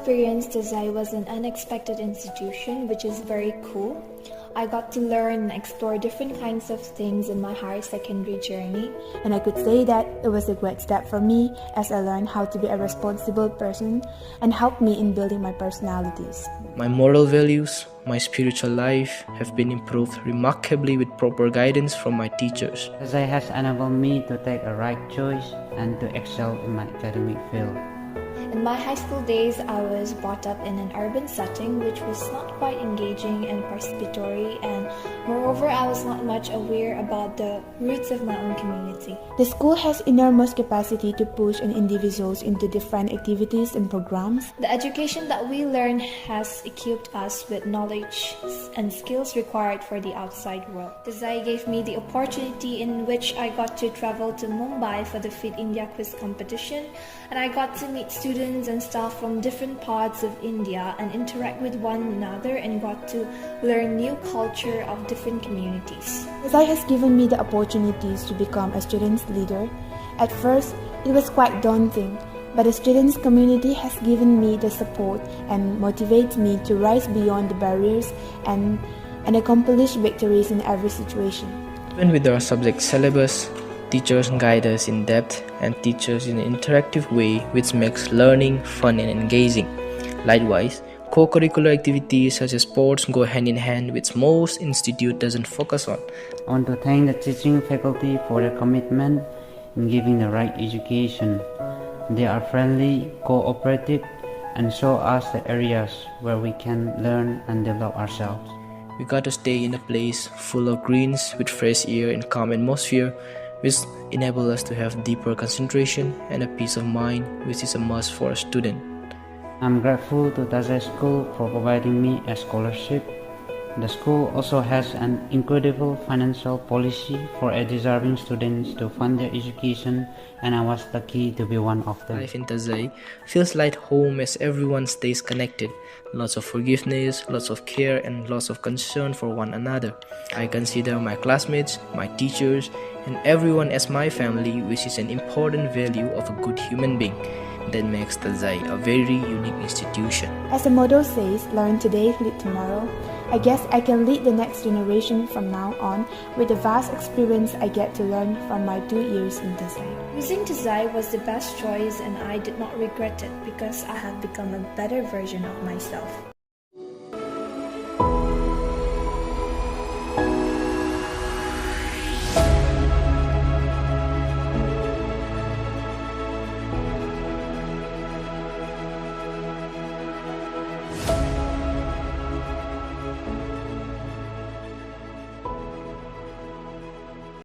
experience, Tazei was an unexpected institution, which is very cool. I got to learn and explore different kinds of things in my higher secondary journey. And I could say that it was a great step for me as I learned how to be a responsible person and helped me in building my personalities. My moral values, my spiritual life have been improved remarkably with proper guidance from my teachers. Tazei has enabled me to take a right choice and to excel in my academic field. In my high school days, I was brought up in an urban setting which was not quite engaging and participatory, and moreover, I was not much aware about the roots of my own community. The school has enormous capacity to push an individuals into different activities and programs. The education that we learn has equipped us with knowledge and skills required for the outside world. Tazei gave me the opportunity in which I got to travel to Mumbai for the Fit India quiz competition, and I got to meet students and staff from different parts of India and interact with one another and got to learn new culture of different communities. Tazei has given me the opportunities to become a student's leader. At first, it was quite daunting, but the students' community has given me the support and motivates me to rise beyond the barriers and accomplish victories in every situation. Even with our subject syllabus, teachers guide us in depth and teach us in an interactive way which makes learning fun and engaging. Likewise, co-curricular activities such as sports go hand in hand, which most institute doesn't focus on. I want to thank the teaching faculty for their commitment in giving the right education. They are friendly, cooperative, and show us the areas where we can learn and develop ourselves. We got to stay in a place full of greens with fresh air and calm atmosphere, which enable us to have deeper concentration and a peace of mind, which is a must for a student. I'm grateful to Tazei School for providing me a scholarship. The school also has an incredible financial policy for deserving students to fund their education, and I was lucky to be one of them. Life in Tazei feels like home as everyone stays connected. Lots of forgiveness, lots of care, and lots of concern for one another. I consider my classmates, my teachers, and everyone as my family, which is an important value of a good human being. That makes Tazei a very unique institution. As the motto says, learn today, lead tomorrow. I guess I can lead the next generation from now on with the vast experience I get to learn from my 2 years in Tazei. Choosing Tazei was the best choice, and I did not regret it because I have become a better version of myself.